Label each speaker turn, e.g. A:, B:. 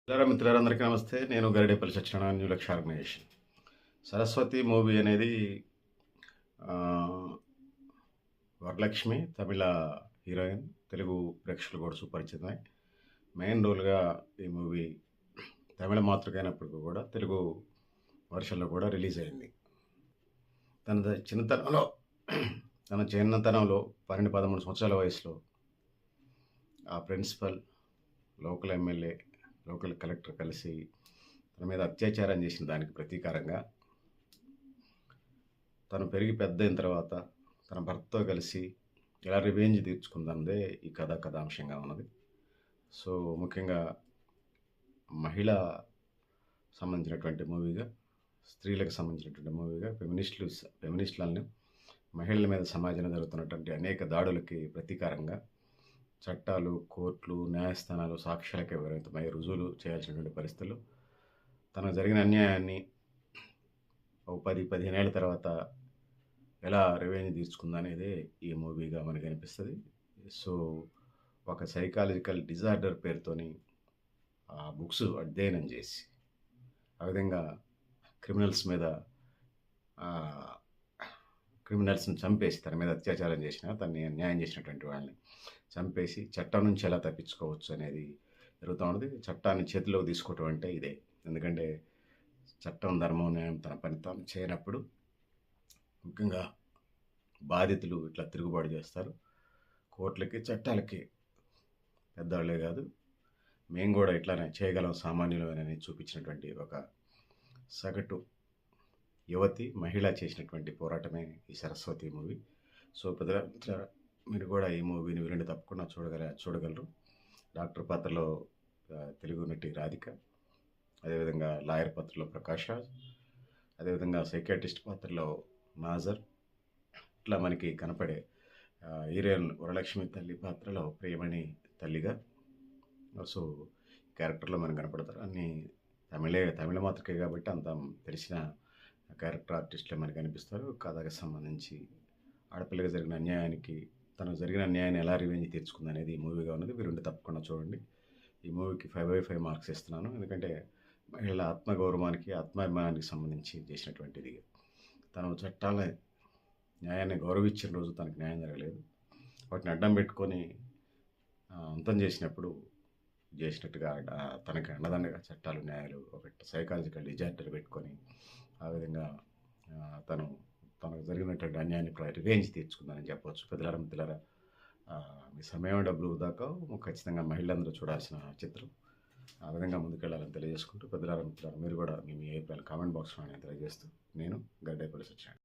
A: మిత్రులందరికీ నమస్తే. నేను గరిడేపల్లి సత్యనారాయణ, న్యూ లక్ష్య ఆర్గనైజేషన్. సరస్వతి మూవీ అనేది వరలక్ష్మి తమిళ హీరోయిన్, తెలుగు ప్రేక్షకులు కూడా సుపరిచితమే. మెయిన్ రోల్గా ఈ మూవీ తమిళ మాతృకైనప్పటికీ కూడా తెలుగు వర్షన్లో కూడా రిలీజ్ అయింది. తన చిన్నతనంలో తన చిన్నతనంలో 12-13 సంవత్సరాల వయసులో ఆ principal, local MLA, local collector కలిసి తన మీద అత్యాచారం చేసిన దానికి ప్రతీకారంగా తను పెరిగి పెద్ద అయిన తర్వాత తన భర్తతో కలిసి ఎలా రివెంజ్ తీర్చుకుందన్నదే ఈ కథాంశంగా ఉన్నది. సో ముఖ్యంగా మహిళ సంబంధించినటువంటి మూవీగా, స్త్రీలకు సంబంధించినటువంటి మూవీగా, ఫెమినిస్టులను, మహిళల మీద సమాజంలో జరుగుతున్నటువంటి అనేక దాడులకి ప్రతీకారంగా చట్టాలు, కోర్టులు, న్యాయస్థానాలు సాక్ష్యాలకే పరిమితమై రుజువులు చేయాల్సినటువంటి పరిస్థితులు, తనకు జరిగిన అన్యాయాన్ని 10-15 ఏళ్ళ తర్వాత ఎలా రివెంజ్ తీర్చుకుందనేదే ఈ మూవీగా మనకు అనిపిస్తుంది. సో ఒక సైకాలజికల్ డిజార్డర్ పేరుతోని ఆ బుక్స్ అధ్యయనం చేసి ఆ విధంగా క్రిమినల్స్ని చంపేసి తన మీద అత్యాచారం చేసిన, తనని న్యాయం చేసినటువంటి వాళ్ళని చంపేసి చట్టం నుంచి ఎలా తప్పించుకోవచ్చు అనేది జరుగుతూ ఉన్నది. చట్టాన్ని చేతిలోకి తీసుకోవటం అంటే ఇదే. ఎందుకంటే చట్టం, ధర్మం, న్యాయం తన పని తాను చేయనప్పుడు ముఖ్యంగా బాధితులు ఇట్లా తిరుగుబాటు చేస్తారు. కోర్టులకి, చట్టాలకి పెద్దవాళ్ళే కాదు, మేము కూడా ఇట్లానే చేయగలం సామాన్యులమని చూపించినటువంటి ఒక సగటు యువతి, మహిళ చేసినటువంటి పోరాటమే ఈ సరస్వతి మూవీ. సో పెద్దల మీరు కూడా ఈ మూవీని వీలుండి తప్పకుండా చూడగలరు. డాక్టర్ పాత్రలో తెలుగు నటి రాధిక, అదేవిధంగా లాయర్ పాత్రలో ప్రకాష్ రాజ్, అదేవిధంగా సైకాట్రిస్ట్ పాత్రలో నాజర్, ఇట్లా మనకి కనపడే హీరోయిన్ వరలక్ష్మి తల్లి పాత్రలో ప్రియమణి తల్లిగా, సో క్యారెక్టర్లో మనకు కనపడతారు. అన్నీ తమిళ మాతృకే కాబట్టి అంత తెలిసిన క్యారెక్టర్ ఆర్టిస్టులే మనకు కనిపిస్తారు. కథకు సంబంధించి ఆడపిల్లకి జరిగిన అన్యాయానికి, తనకు జరిగిన అన్యాయాన్ని ఎలా రివెంజ్ తీర్చుకుంది అనేది ఈ మూవీగా ఉన్నది. వీరుండి తప్పకుండా చూడండి. ఈ మూవీకి 5/5 మార్క్స్ ఇస్తున్నాను. ఎందుకంటే మహిళల ఆత్మగౌరవానికి, ఆత్మాభిమానానికి సంబంధించి చేసినటువంటిది. తను చట్టాలని, న్యాయాన్ని గౌరవించిన రోజు తనకు న్యాయం జరగలేదు. వాటిని అడ్డం పెట్టుకొని అంతం చేసినప్పుడు చేసినట్టుగా తనకి అండదండగా చట్టాలు, న్యాయాలు ఒక సైకాలజికల్ డిజార్డర్ పెట్టుకొని ఆ విధంగా తనకు జరిగినటువంటి అన్యాయాన్ని రివెంజ్ తీర్చుకుందని చెప్పవచ్చు. మిత్రులారా, మీ సమయం, డబ్బులు దాకా ఖచ్చితంగా మహిళలందరూ చూడాల్సిన చిత్రం. ఆ విధంగా ముందుకెళ్ళాలని తెలియజేసుకుంటూ, మిత్రులారా మీరు కూడా మీ అభిప్రాయాలు కామెంట్ బాక్స్లో తెలియజేస్తూ, నేను గరిడేపల్లి సత్యనారాయణ.